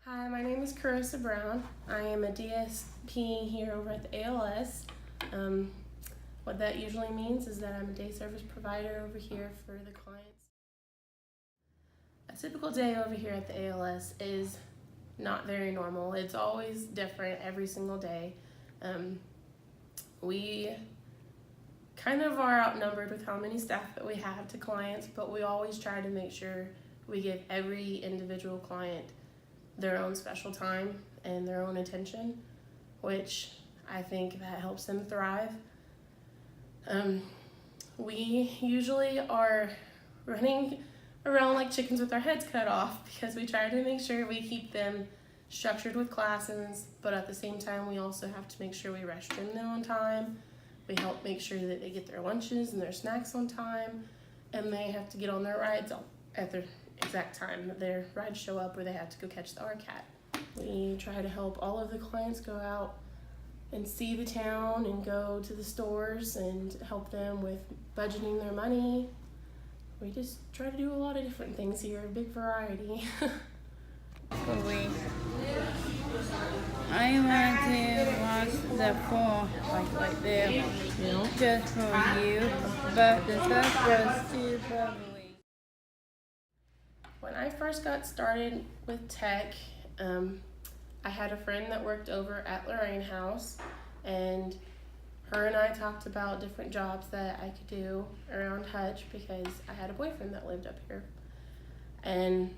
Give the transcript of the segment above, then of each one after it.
Hi, my name is Charissa Brown. I am a DSP here over at the ALS. What that usually means is that I'm a day service provider over here for the clients. A typical day over here at the ALS is not very normal. It's always different every single day. We kind of are outnumbered with how many staff that we have to clients, but we always try to make sure we give every individual client their own special time and their own attention, which I think that helps them thrive. We usually are running around like chickens with our heads cut off because we try to make sure we keep them structured with classes, but at the same time we also have to make sure we restroom them on time. We help make sure that they get their lunches and their snacks on time, and they have to get on their rides at their exact time that their rides show up, or they have to go catch the RCAT. We try to help all of the clients go out and see the town and go to the stores and help them with budgeting their money. We just try to do a lot of different things here, a big variety. I want to watch the phone like there, just for you, but the stuff was too bubbly. When I first got started with tech, I had a friend that worked over at Lorraine House, and her and I talked about different jobs that I could do around Hutch because I had a boyfriend that lived up here. And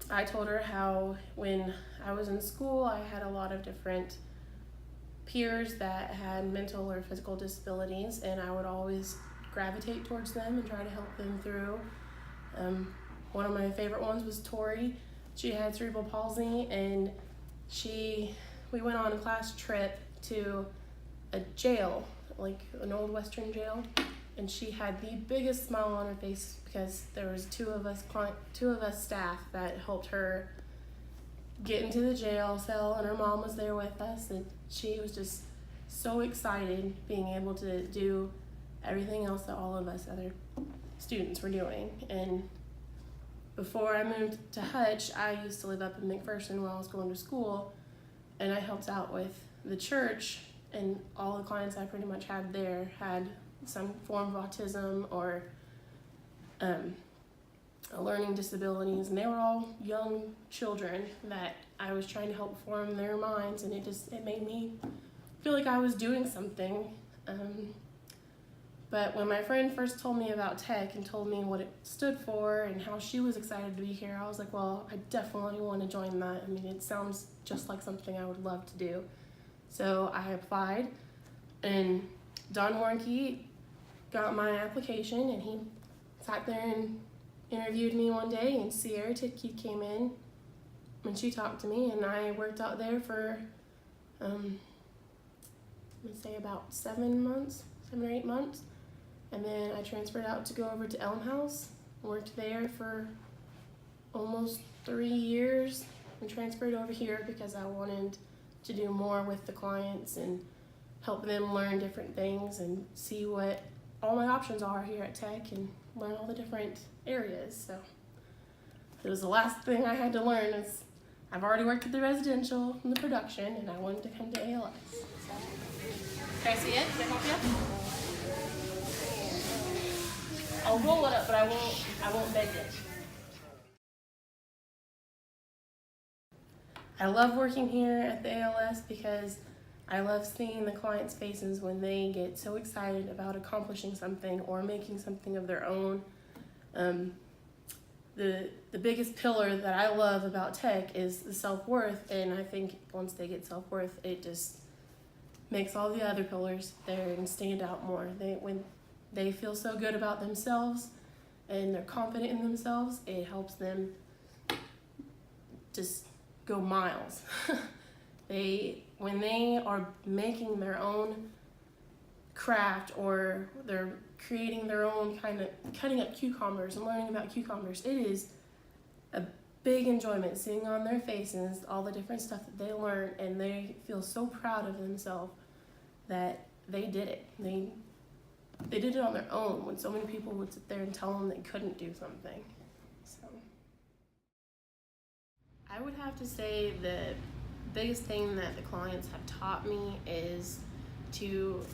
I told her how when I was in school, I had a lot of different peers that had mental or physical disabilities, and I would always gravitate towards them and try to help them through. One of my favorite ones was Tori. She had cerebral palsy, and we went on a class trip to a jail, like an old Western jail, and she had the biggest smile on her face because there was two of us staff that helped her get into the jail cell, and her mom was there with us, and she was just so excited being able to do everything else that all of us other students were doing. And before I moved to Hutch, I used to live up in McPherson while I was going to school, and I helped out with the church, and all the clients I pretty much had there had some form of autism or learning disabilities, and they were all young children that I was trying to help form their minds, and it made me feel like I was doing something. But when my friend first told me about tech and told me what it stood for and how she was excited to be here, I was like, well, I definitely want to join that. I mean, it sounds just like something I would love to do. So I applied, and Don Warnke got my application, and he sat there and interviewed me one day, and Sierra Titke came in and she talked to me, and I worked out there for, let's say about 7 or 8 months. And then I transferred out to go over to Elm House, worked there for almost 3 years, and transferred over here because I wanted to do more with the clients and help them learn different things and see what all my options are here at Tech and learn all the different areas. So it was the last thing I had to learn. Is I've already worked at the residential and the production, and I wanted to come to ALS. So. Can I see it? Can I help you? I'll roll it up, but I won't bend it. I love working here at the ALS because I love seeing the clients' faces when they get so excited about accomplishing something or making something of their own. The biggest pillar that I love about tech is the self-worth, and I think once they get self-worth, it just makes all the other pillars there and stand out more. When they feel so good about themselves and they're confident in themselves, it helps them just go miles. When they are making their own craft, or they're creating their own kind of cutting up cucumbers and learning about cucumbers, it is a big enjoyment seeing on their faces all the different stuff that they learn, and they feel so proud of themselves that they did it. They did it on their own when so many people would sit there and tell them they couldn't do something. So I would have have to say the biggest thing that the clients have taught me is to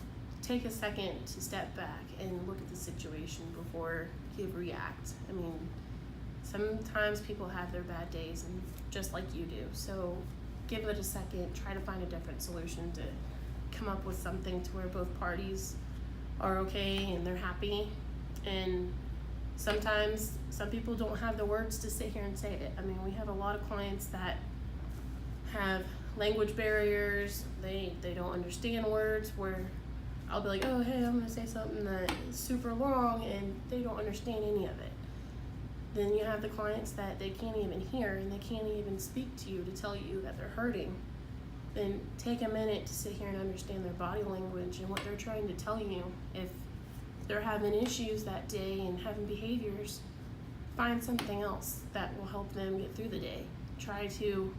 take a second to step back and look at the situation before you react. I mean, sometimes people have their bad days, and just like you do. So give it a second, try to find a different solution to come up with something to where both parties are okay and they're happy. And sometimes some people don't have the words to sit here and say it. I mean, we have a lot of clients that have language barriers. They don't understand words, where I'll be like, oh, hey, I'm gonna say something that is super long, and they don't understand any of it. Then you have the clients that they can't even hear, and they can't even speak to you to tell you that they're hurting. Then take a minute to sit here and understand their body language and what they're trying to tell you. If they're having issues that day and having behaviors, find something else that will help them get through the day. Try to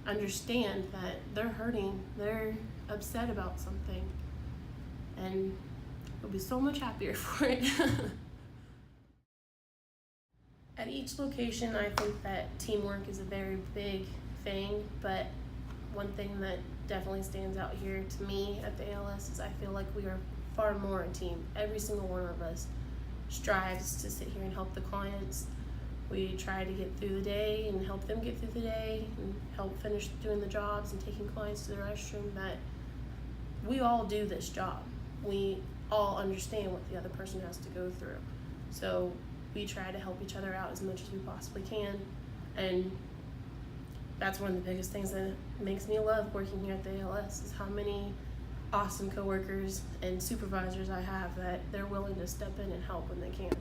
understand that they're hurting, they're upset about something, and you'll be so much happier for it. At each location, I think that teamwork is a very big thing, but one thing that definitely stands out here to me at the ALS is I feel like we are far more a team. Every single one of us strives to sit here and help the clients. We try to get through the day and help them get through the day and help finish doing the jobs and taking clients to the restroom. That we all do this job. We all understand what the other person has to go through. So we try to help each other out as much as we possibly can. And that's one of the biggest things that makes me love working here at the ALS, is how many awesome coworkers and supervisors I have that they're willing to step in and help when they can.